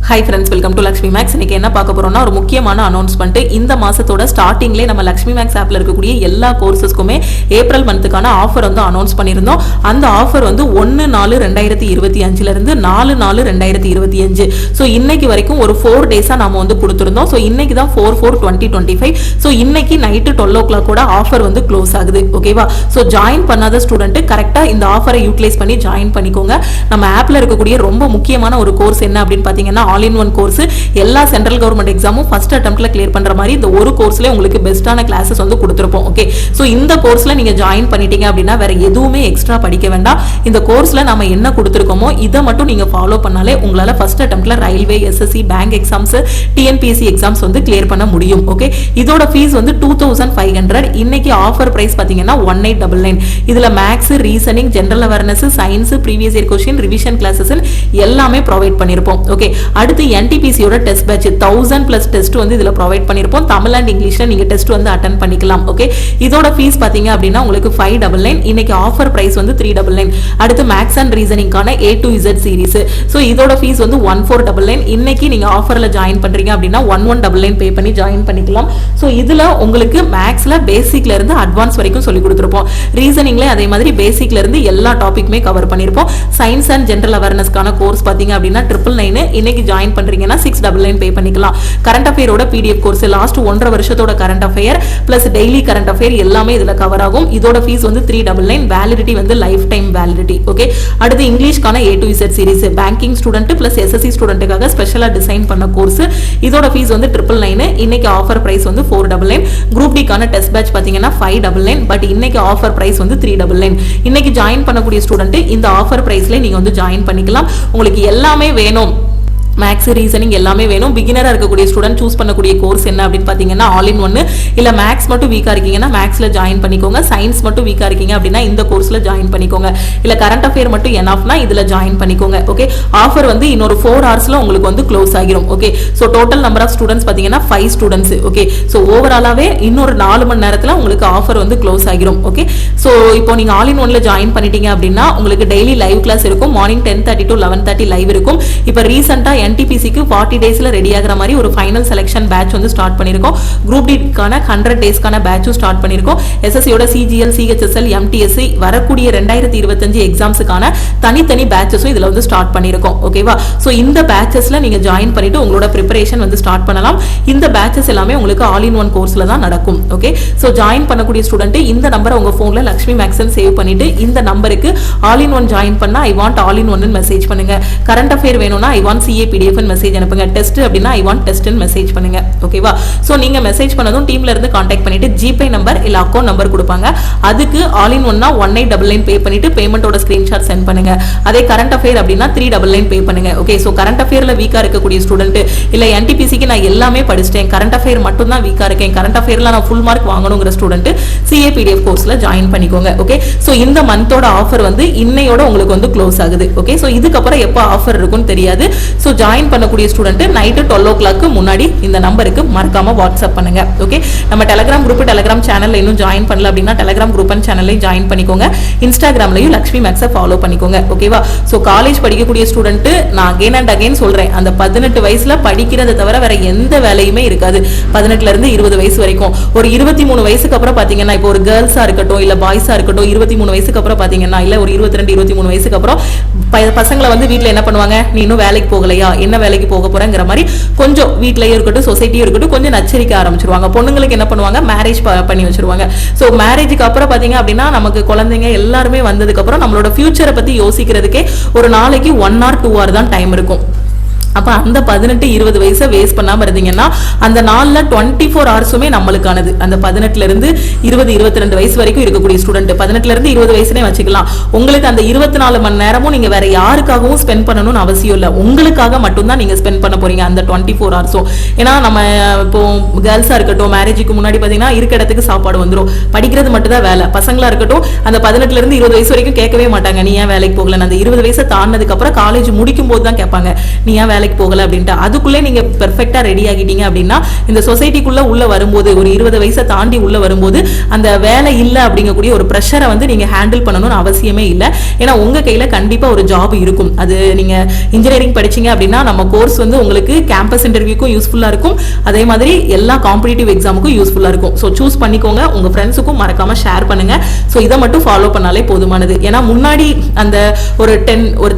Hi friends, welcome to Lakshmi Max. இன்னைக்கு என்ன பார்க்க போறோம்னா ஒரு முக்கியமான அனௌன்ஸ்மென்ட். இந்த மாசத்தோட ஸ்டார்டிங்லயே நம்ம Lakshmi Max ஆப்ல இருக்கக்கூடிய எல்லா கோர்சஸ்க்குமே ஏப்ரல் மந்த்துக்கான ஆஃபர் வந்து அனௌன்ஸ் பண்ணிருந்தோம். அந்த ஆஃபர் வந்து 1/4/2025ல இருந்து 4/4/2025. சோ இன்னைக்கு வரைக்கும் ஒரு 4 டேஸா நாம வந்து கொடுத்திருந்தோம். சோ இன்னைக்கு தான் 4/4/2025. சோ இன்னைக்கு நைட் 12 o'clock கூட ஆஃபர் வந்து க்ளோஸ் ஆகுது. ஓகேவா? சோ ஜாயின் பண்ணாத ஸ்டூடெண்ட் கரெக்ட்டா இந்த ஆஃபரை யூட்டிலைஸ் பண்ணி ஜாயின் பண்ணிக்கோங்க. நம்ம ஆப்ல இருக்கக்கூடிய ரொம்ப முக்கியமான ஒரு கோர்ஸ் என்ன அப்படினு பாத்தீங்கன்னா all-in-one கோர்ஸ். எல்லா சென்ட்ரல் கவர்மெண்ட் எக்ஸாமும் ஃபர்ஸ்ட் அட்டெம்ப்ட்ல கிளியர் பண்ற மாதிரி இந்த ஒரு கோர்ஸ்ல உங்களுக்கு பெஸ்டான கிளாसेस வந்து கொடுத்திருப்போம். ஓகே, சோ இந்த கோர்ஸ்ல நீங்க ஜாயின் பண்ணிட்டீங்க அப்படினா வேற எதுவுமே எக்ஸ்ட்ரா படிக்க வேண்டாம். இந்த கோர்ஸ்ல நாம என்ன கொடுத்திருக்கோமோ இத மட்டும் நீங்க ஃபாலோ பண்ணாலே உங்களால ஃபர்ஸ்ட் அட்டெம்ப்ட்ல railway, SSC, bank exams, TNPSC exams வந்து கிளியர் பண்ண முடியும். ஓகே, இதோட ஃபீஸ் வந்து 2500. இன்னைக்கு ஆஃபர் பிரைஸ் பாத்தீங்கன்னா 1899. இதுல maths, reasoning, general awareness, science, previous year question, revision classes எல்லாமே ப்ரொவைட் பண்ணிருப்போம். ஓகே, அடுத்து NTPC யோட டெஸ்ட் பேட்ச் 1000+ டெஸ்ட் வந்து இதுல ப்ரொவைட் பண்ணிருப்போம். தமிழ் அண்ட் இங்கிலீஷ்ல நீங்க டெஸ்ட் வந்து அட்டெண்ட் பண்ணிக்கலாம். ஓகே, இதோட ஃபீஸ் பாத்தீங்க அப்படினா உங்களுக்கு 599. இன்னைக்கு ஆஃபர் பிரைஸ் வந்து 399. அடுத்து மேத்ஸ் அண்ட் ரீசனிங்கான A to Z series. So இதோட ஃபீஸ் வந்து 1499. இன்னைக்கு நீங்க ஆஃபர்ல ஜாயின் பண்றீங்க அப்படினா 1199 பே பண்ணி ஜாயின் பண்ணிக்கலாம். சோ இதுல உங்களுக்கு மேத்ஸ்ல பேசிக்ல இருந்து அட்வான்ஸ் வரைக்கும் சொல்லி கொடுத்திருப்போம். ரீசனிங்ல அதே மாதிரி பேசிக்ல இருந்து எல்லா டாபிக்குமே கவர் பண்ணிருப்போம். சயின்ஸ் அண்ட் ஜெனரல் அவேர்னஸ்க்கான கோர்ஸ் பாத்தீங்க அப்படினா 999. இன்னைக்கு ஜாயின் பண்றீங்கன்னா 699 பே பண்ணிக்கலாம். கரண்ட் அஃபேரோட PDF கோர்ஸ் லாஸ்ட் 1.5 வருஷத்தோட current affair plus daily current affair எல்லாமே இதுல கவர் ஆகும். இதோட ஃபீஸ் வந்து 399. வேலிடிட்டி வந்து லைஃப் டைம் வேலிடிட்டி. ஓகே, அடுத்து இங்கிலீஷ்க்கான A to Z series banking student plus SSC ஸ்டூடெண்ட்டுக்காக ஸ்பெஷலா டிசைன் பண்ண கோர்ஸ். இதோட ஃபீஸ் வந்து 999. இன்னைக்கு ஆஃபர் பிரைஸ் வந்து 499. குரூப் டிக்கான டெஸ்ட் பேட்ச் பாத்தீங்கன்னா 599. பட் இன்னைக்கு ஆஃபர் பிரைஸ் வந்து 399. இன்னைக்கு ஜாயின் பண்ணக்கூடிய ஸ்டூடெண்ட் இந்த ஆஃபர் பிரைஸ்ல நீங்க வந்து ஜாயின் பண்ணிக்கலாம். உங்களுக்கு எல்லாமே வேணும், மேத்ஸ், ரீசனிங் எல்லாமே வேணும். பிகினரா இருக்கக்கூடிய ஸ்டூடெண்ட் சூஸ் பண்ணக்கூடிய கோர்ஸ் என்ன அப்படின்னு பாத்தீங்கன்னா all-in-one. இல்ல மேத்ஸ் மட்டும் வீக்கா இருக்கீங்கன்னா மேத்ஸ்ல ஜாயின் பண்ணிக்கோங்க. சயின்ஸ் மட்டும் வீக்கா இருக்கீங்க அப்படின்னா இந்த கோர்ஸ்ல ஜாயின் பண்ணிக்கோங்க. இல்ல கரண்ட் அஃபேர் மட்டும் எனாஃப்னா இதுல ஜாயின் பண்ணிக்கோங்க. ஓகே, ஆஃபர் வந்து இன்னொரு 4 ஹவர்ஸ்ல உங்களுக்கு வந்து க்ளோஸ் ஆகிரும். Okay, so total number of students பாத்தீங்கன்னா 5 ஸ்டூடெண்ட்ஸ். ஓகே, சோ ஓவராலாவே இன்னொரு 4 மணி நேரத்துல உங்களுக்கு ஆஃபர் வந்து க்ளோஸ் ஆகிரும். ஓகே, சோ இப்போ நீங்க all-in-oneல ஜாயின் பண்ணிட்டீங்க அப்படின்னா உங்களுக்கு டெய்லி லைவ் கிளாஸ் இருக்கும். மார்னிங் 10:30 to 11:30 லைவ் இருக்கும். இப்போ ரீசெண்டா NTPCக்கு 40 டேஸ்ல ரெடி ஆகுற மாதிரி ஒரு ஃபைனல் செலக்ஷன் பேட்ச் வந்து ஸ்டார்ட் பண்ணிருக்கோம். குரூப் டிக்கான 100 டேஸ்க்கான பேட்சும் ஸ்டார்ட் பண்ணிருக்கோம். SSCயோட CGL, CHSL, MTSC வரக்கூடிய 2025 எக்ஸாம்ஸ்க்கான தனித்தனி பேட்சஸும் இதுல வந்து ஸ்டார்ட் பண்ணிருக்கோம். ஓகேவா? சோ இந்த பேட்சஸ்ல நீங்க ஜாயின் பண்ணிட்டு உங்களோட ப்ரிப்பரேஷன் வந்து ஸ்டார்ட் பண்ணலாம். இந்த பேட்சஸ் எல்லாமே உங்களுக்கு all-in-one கோர்ஸ்ல தான் நடக்கும். ஓகே, சோ ஜாயின் பண்ணக்கூடிய ஸ்டூடெண்ட் இந்த நம்பரை உங்க போன்ல லக்ஷ்மி மேக்ஸ்னு சேவ் பண்ணிட்டு இந்த நம்பருக்கு all-in-one ஜாயின் பண்ணா I want all-in-one ன்னு மெசேஜ் பண்ணுங்க. கரண்ட் அஃபேர் வேணும்னா I want CA PDF ன்னு மெசேஜ் அனுப்புங்க. டெஸ்ட் அப்படினா I want test ன்னு மெசேஜ் பண்ணுங்க. ஓகேவா? சோ நீங்க மெசேஜ் பண்ணதும் டீம்ல இருந்து கான்டாக்ட் பண்ணிட்டு GPay நம்பர் இல்ல அக்கவுண்ட் நம்பர் கொடுப்பாங்க. அதுக்கு all-in-one 1899 பே பண்ணிட்டு பேமெண்டோட ஸ்கிரீன்ஷாட் சென்ட் பண்ணுங்க. அதே கரண்ட் அஃபேர் அப்படினா 399 பே பண்ணுங்க. ஓகே, சோ கரண்ட் அஃபேர்ல வீக்கா இருக்கக்கூடிய ஸ்டூடெண்ட் இல்ல NTPCக்கு நான் எல்லாமே படிச்சிட்டேன், கரண்ட் அஃபேர் மட்டும் தான் வீக்கா இருக்கேன், கரண்ட் அஃபேர்ல நான் ஃபுல் மார்க் வாங்கணும்ங்கற ஸ்டூடெண்ட் CA PDF கோர்ஸ்ல ஜாயின் பண்ணிக்கோங்க. ஓகே, சோ இந்த மந்தோட ஆஃபர் வந்து இன்னையோட உங்களுக்கு வந்து க்ளோஸ் ஆகுது. ஓகே, சோ இதுக்கு அப்புறம் எப்ப ஆஃபர் இருக்கும்னு தெரியாது. சோ ஜாயின் பண்ணக்கூடிய ஸ்டூடெண்ட் நைட் 12 o'clock முன்னாடி இந்த நம்பருக்கு மறக்காம வாட்ஸ்அப் பண்ணுங்க. ஓகே, நம்ம டெலிகிராம் குரூப், டெலிகிராம் சேனல்ல இன்னும் ஜாயின் பண்ணல அப்படினா டெலிகிராம் குரூப் அண்ட் சேனல்லையும் ஜாயின் பண்ணிக்கோங்க. இன்ஸ்டாகிராம்லயும் லக்ஷ்மி மேக்ஸை ஃபாலோ பண்ணிக்கோங்க. ஓகேவா? சோ காலேஜ் படிக்கக்கூடிய ஸ்டூடெண்ட் நான் அகைன் அண்ட் அகைன் சொல்றேன், அந்த 18 வயசுல படிக்கிறத தவிர வேற எந்த வேலையுமே இருக்காது. 18ல இருந்து 20 வயசு வரைக்கும். ஒரு 23 வயசுக்கு அப்புறம் பாத்தீங்கன்னா இப்போ ஒரு கேர்ள்ஸா இருக்கட்டும் இல்ல பாய்ஸா இருக்கட்டும் 23 வயசுக்கு அப்புறம் பாத்தீங்கன்னா இல்ல ஒரு 22 23 வயசுக்கு அப்புறம் பசங்களை வந்து வீட்ல என்ன பண்ணுவாங்க, நீ இன்னும் வேலைக்கு போகலையா, என்ன வேலைக்கு போக போறங்கிற மாதிரி கொஞ்சம் வீட்லயே இருக்கட்டும் சொசைட்டியும் இருக்கட்டும் கொஞ்சம் நச்சரிக்க ஆரம்பிச்சிருவாங்க. பொண்ணுங்களுக்கு என்ன பண்ணுவாங்க, மேரேஜ் பண்ணி வச்சிருவாங்க. சோ மேரேஜுக்கு அப்புறம் பாத்தீங்க அப்படின்னா நமக்கு குழந்தைங்க எல்லாருமே வந்ததுக்கு அப்புறம் நம்மளோட ஃபியூச்சரை பத்தி யோசிக்கிறதுக்கே ஒரு நாளைக்கு 1 or 2 hour தான் டைம் இருக்கும். அப்ப அந்த 18-20 வயசை வேஸ்ட் பண்ணாம இருந்தீங்கன்னா அந்த நாள்ல 24 ஹவர்ஸுமே நம்மளுக்கானது. அந்த 18ல இருந்து 20-22 வயசு வரைக்கும் இருக்கக்கூடிய ஸ்டூடெண்ட் 18ல இருந்து 20 வயசுனே வச்சுக்கலாம். உங்களுக்கு அந்த 24 மணி நேரமும் நீங்க வேற யாருக்காகவும் ஸ்பெண்ட் பண்ணணும்னு அவசியம் இல்லை. உங்களுக்காக மட்டும்தான் நீங்க ஸ்பெண்ட் பண்ண போறீங்க அந்த 24 ஹவர்ஸும். ஏன்னா நம்ம இப்போ கேர்ள்ஸா இருக்கட்டும் மேரேஜுக்கு முன்னாடி பாத்தீங்கன்னா இருக்க இடத்துக்கு சாப்பாடு வந்துடும், படிக்கிறது மட்டும் தான் வேலை. பசங்களா இருக்கட்டும் அந்த 18ல இருந்து 20 வயசு வரைக்கும் கேட்கவே மாட்டாங்க நீ ஏன் வேலைக்கு போகல. அந்த 20 வயசை தாண்டினதுக்கு அப்புறம் காலேஜ் முடிக்கும் போது தான் கேட்பாங்க நீ ஏன் வேலைக்கு போகல அப்படின்ட்டு அதுக்குள்ளே நீங்க பெர்ஃபெக்ட்டா ரெடி ஆகிட்டீங்க அப்படின்னா இந்த சொசைட்டிக்குள்ள உள்ள வரும்போது ஒரு 20 வயசை தாண்டி உள்ள வரும்போது அந்த வேலை இல்லை அப்படிங்கக்கூடிய ஒரு ப்ரெஷரை வந்து நீங்க ஹேண்டில் பண்ணணும்னு அவசியமே இல்லை. ஏன்னா உங்க கையில கண்டிப்பா ஒரு ஜாப் இருக்கும். அது நீங்க இன்ஜினியரிங் படிச்சீங்க அப்படின்னா நம்ம கோர்ஸ் வந்து உங்களுக்கு கேம்பஸ் இன்டர்வியூக்கும் யூஸ்ஃபுல்லா இருக்கும், அதே மாதிரி எல்லா காம்படிட்டிவ் எக்ஸாமுக்கும் யூஸ்ஃபுல்லா இருக்கும். ஸோ சூஸ் பண்ணிக்கோங்க, உங்க ஃப்ரெண்ட்ஸுக்கும் மறக்காம ஷேர் பண்ணுங்க. ஸோ இதை மட்டும் ஃபாலோ பண்ணாலே போதுமானது. ஏன்னா முன்னாடி அந்த ஒரு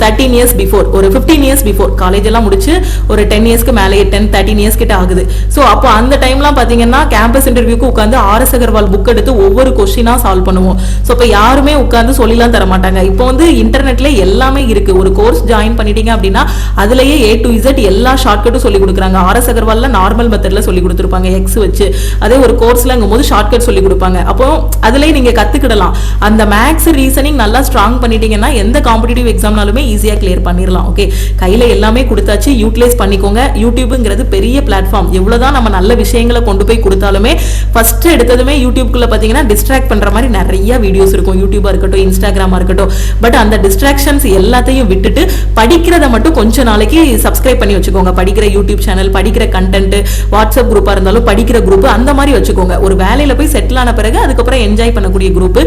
13 இயர்ஸ் பிஃபோர், ஒரு 15 இயர்ஸ் பிஃபோர் காலேஜ் எல்லாம் முடிச்சு ஒரு 10 இயர்ஸ்க்கு மேலே 13 இயர்ஸ் கிட்ட ஆகுது. ஸோ அப்போ அந்த டைம்லாம் பாத்தீங்கன்னா கேம்பஸ் இன்டர்வியூக்கு உட்காந்து RS அகர்வால் புக் எடுத்து ஒவ்வொரு கொஸ்டினா சால்வ் பண்ணுவோம். ஸோ இப்போ யாருமே உட்காந்து சொல்லிலாம் தர மாட்டாங்க. இப்போ வந்து இன்டர்நெட்ல எல்லாமே இருக்கு. ஒரு கோர்ஸ் ஜாயின் பண்ணிட்டீங்க அப்படின்னா அதுலயே A to Z எல்லா ஷார்ட்கட்டும் சொல்லி கொடுக்குறாங்க. RS அகர்வால்ல நார்மல் மெத்தட்ல சொல்லி கொடுத்துருப்பாங்க எக்ஸ் வச்சு. அதே ஒரு கோர்ஸ்லங்கும் போது ஷார்ட்கட் சொல்லி கொடுப்பாங்க. அப்போ அதுலயே நீங்க கத்துக்கிடலாம். அந்த மேக்ஸ் ரீசனிங் நல்லா ஸ்ட்ராங் பண்ணிட்டீங்கன்னா எந்த காம்படிட்டிவ் எக்ஸாம்னாலுமே ஈஸியா கிளியர் பண்ணிடலாம். ஓகே, கையில எல்லாமே கொடுத்தாச்சு, யூட்டிலைஸ் பண்ணிக்கோங்க. யூடியூப்ங்கிறது பெரிய பிளாட்ஃபார்ம். எவ்வளவுதான் நம்ம நல்ல விஷயங்களை கொண்டு போய் கொடுத்தாலுமே ஃபர்ஸ்ட் எடுத்ததுமே யூடியூப்குள்ள பாத்தீங்கன்னா டிஸ்ட்ராக்ட் பண்ற மாதிரி நிறைய வீடியோஸ் இருக்கும். யூடியூபா இருக்கட்டும், இன்ஸ்டாகிராமா இருக்கட்டும். பட் அந்த டிஸ்ட்ராக்ஷன்ஸ் எல்லாத்தையும் விட்டுட்டு படிக்கிறத மட்டும் கொஞ்ச நாளைக்கு சப்ஸ்கிரைப் பண்ணி வச்சுக்கோங்க. படிக்கிற யூடியூப் சேனல், படிக்கிற கண்டென்ட், வாட்ஸ்அப் குரூப்பா இருந்தாலும் படிக்கிற குரூப், அந்த மாதிரி வச்சுக்கோங்க. ஒரு வேலையில போய் செட்டில் ஆன பிறகு அதுக்கப்புறம் என்ஜாய் பண்ணக்கூடிய குரூப்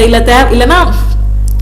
இல்லைன்னா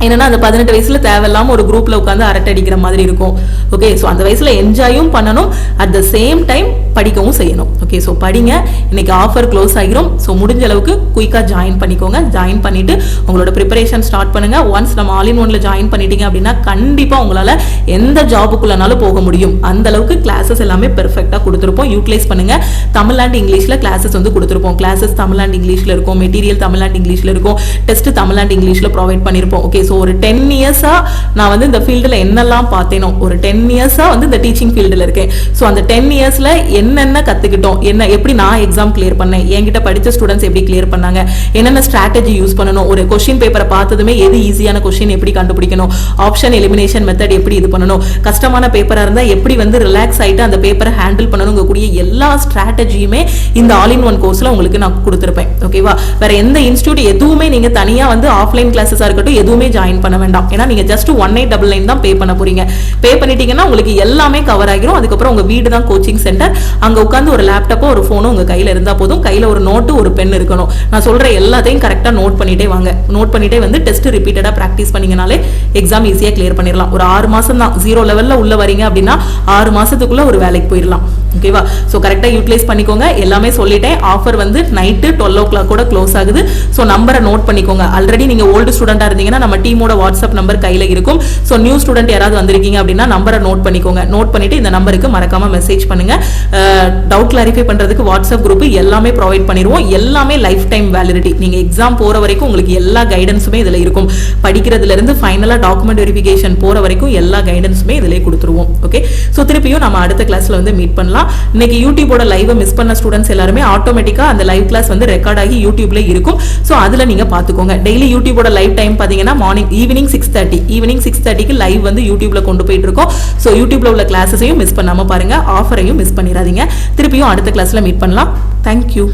என்னன்னா அந்த 18 வயசுல தேவையில்லாம ஒரு குரூப்ல உட்காந்து அரட்டை அடிக்கிற மாதிரி இருக்கும். ஓகே, ஸோ அந்த வயசுல என்ஜாயும் பண்ணணும், அட் த சேம் டைம் படிக்கவும் செய்யணும். ஓகே, ஸோ படிங்க. இன்னைக்கு ஆஃபர் க்ளோஸ் ஆகிரும். ஸோ முடிஞ்ச அளவுக்கு குயிக்காக ஜாயின் பண்ணிக்கோங்க. ஜாயின் பண்ணிட்டு உங்களோட ப்ரிப்பரேஷன் ஸ்டார்ட் பண்ணுங்க. ஒன்ஸ் நம்ம ஆல் இன் ஒன்ல ஜாயின் பண்ணிட்டீங்க அப்படின்னா கண்டிப்பா உங்களால எந்த ஜாபுக்குள்ளனாலும் போக முடியும். அந்த அளவுக்கு கிளாஸஸ் எல்லாமே பெர்ஃபெக்டா கொடுத்துருப்போம். யூட்டிலைஸ் பண்ணுங்க. தமிழ் அண்ட் இங்கிலீஷ்ல கிளாஸஸ் வந்து கொடுத்துருப்போம். கிளாஸஸ் தமிழ் அண்ட் இங்கிலீஷ்ல இருக்கும், மெட்டீரியல் தமிழ் அண்ட் இங்கிலீஷ்ல இருக்கும், டெஸ்ட் தமிழ் அண்ட் இங்கிலீஷ்ல ப்ரொவைட் பண்ணிருப்போம். ஓகே, ஸோ ஒரு 10 இயர்ஸா நான் வந்து இந்த ஃபீல்டில் என்னெல்லாம் பார்த்தேனோ, ஒரு 10 இயர்ஸா வந்து இந்த டீச்சிங் ஃபீல்டில் இருக்கேன். ஸோ அந்த 10 இயர்ஸ்ல என்னென்ன கத்துக்கிட்டோம், எப்படி நான் எக்ஸாம் கிளியர் பண்ணேன், என்கிட்ட படித்த ஸ்டூடெண்ட்ஸ் எப்படி கிளியர் பண்ணாங்க, என்னென்ன ஸ்ட்ராட்டஜி யூஸ் பண்ணணும், ஒரு கொஸ்டின் பேப்பரை பார்த்ததுமே எது ஈஸியான கொஸ்டின் எப்படி கண்டுபிடிக்கணும், ஆப்ஷன் எலிமினேஷன் மெத்தட் எப்படி இது பண்ணணும், கஷ்டமான பேப்பரா இருந்தா எப்படி வந்து ரிலாக்ஸ் ஆயிட்டு அந்த பேப்பரை ஹேண்டில் பண்ணணுங்க கூடிய எல்லா ஸ்ட்ராட்டஜியுமே இந்த ஆல் இன் ஒன் கோர்ஸ்ல உங்களுக்கு நான் கொடுத்துருப்பேன். ஓகேவா? வேற எந்த இன்ஸ்டியூட் எதுவுமே நீங்க தனியா வந்து ஆஃப்லைன் கிளாஸஸா இருக்கட்டும் எதுவுமே ஜாயின் பண்ண வேண்டாம். ஏன்னா நீங்க ஜஸ்ட் 1899 தான் பே பண்ண போறீங்க. பே பண்ணிட்டீங்கன்னா உங்களுக்கு எல்லாமே கவர் ஆகிரும். அதுக்கப்புறம் உங்க வீடு தான் கோச்சிங் சென்டர். அங்க உட்காந்து ஒரு லேப்டாப்போ ஒரு போனோ உங்க கையில இருந்தா போதும். கையில ஒரு நோட்டு ஒரு பென் இருக்கணும். நான் சொல்ற எல்லாத்தையும் கரெக்டா நோட் பண்ணிட்டே வாங்க. நோட் பண்ணிட்டே வந்து டெஸ்ட் ரிப்பீட்டடா பிராக்டிஸ் பண்ணீங்கனாலே எக்ஸாம் ஈஸியா கிளியர் பண்ணிடலாம். ஒரு 6 மாசம் தான் 0 லெவல்ல உள்ள வரீங்க அப்படின்னா 6 மாசத்துக்குள்ள ஒரு வேலைக்கு போயிடலாம். ஓகேவா? சோ கரெக்டா யூட்டிலைஸ் பண்ணிக்கோங்க. எல்லாமே சொல்லிட்டேன். ஆஃபர் வந்து நைட்டு 12 o'clock கூட க்ளோஸ் ஆகுது. சோ நம்பரை நோட் பண்ணிக்கோங்க. ஆல்ரெடி நீங்க ஓல்டு ஸ்டூடெண்டா இருந்தீங்கன்னா நம்ம டீமோட வாட்ஸ்அப் நம்பர் கையில இருக்கும். சோ நியூ ஸ்டூடெண்ட் யாராவது வந்திருக்கீங்க அப்படின்னா நம்பரை நோட் பண்ணிக்கோங்க. நோட் பண்ணிட்டு இந்த நம்பருக்கு மறக்காம மெசேஜ் பண்ணுங்க. டவுட் கிளாரிஃபை பண்றதுக்கு வாட்ஸ்அப் குரூப் எல்லாமே ப்ரொவைட் பண்ணிடுவோம். எல்லாமே லைஃப் டைம் வேலிடிட்டி. நீங்க எக்ஸாம் போற வரைக்கும் உங்களுக்கு எல்லா கைடன்ஸுமே இதுல இருக்கும். படிக்கிறதுல இருந்து ஃபைனலா டாக்குமெண்ட் வெரிஃபிகேஷன் போற வரைக்கும் எல்லா கைடன்ஸுமே இதுல கொடுத்துருவோம். ஓகே, சோ திருப்பியும் நம்ம அடுத்த கிளாஸ்ல வந்து மீட் பண்ணலாம். இன்னைக்கு யூடியூபோட லைவ் மிஸ் பண்ண ஸ்டூடெண்ட்ஸ் எல்லாருமே ஆட்டோமேட்டிக்கா அந்த லைவ் கிளாஸ் வந்து ரெக்கார்ட் ஆகி யூடியூப்ல இருக்கும். சோ அதுல நீங்க பாத்துக்கோங்க. டெய்லி யூடியூபோட லைவ் டைம் பாத்தீங்கன்னா ஈவினிங் 6:30 லைவ் வந்து யூடியூப்ல கொண்டு போயிட்டு இருக்கோம். சோ யூடியூப்ல உள்ள கிளாஸஸையும் மிஸ் பண்ணாம பாருங்க. ஆஃபரையும் மிஸ் பண்ணிடாதீங்க. திருப்பியும் அடுத்த கிளாஸ்ல மீட் பண்ணலாம். தேங்க்யூ.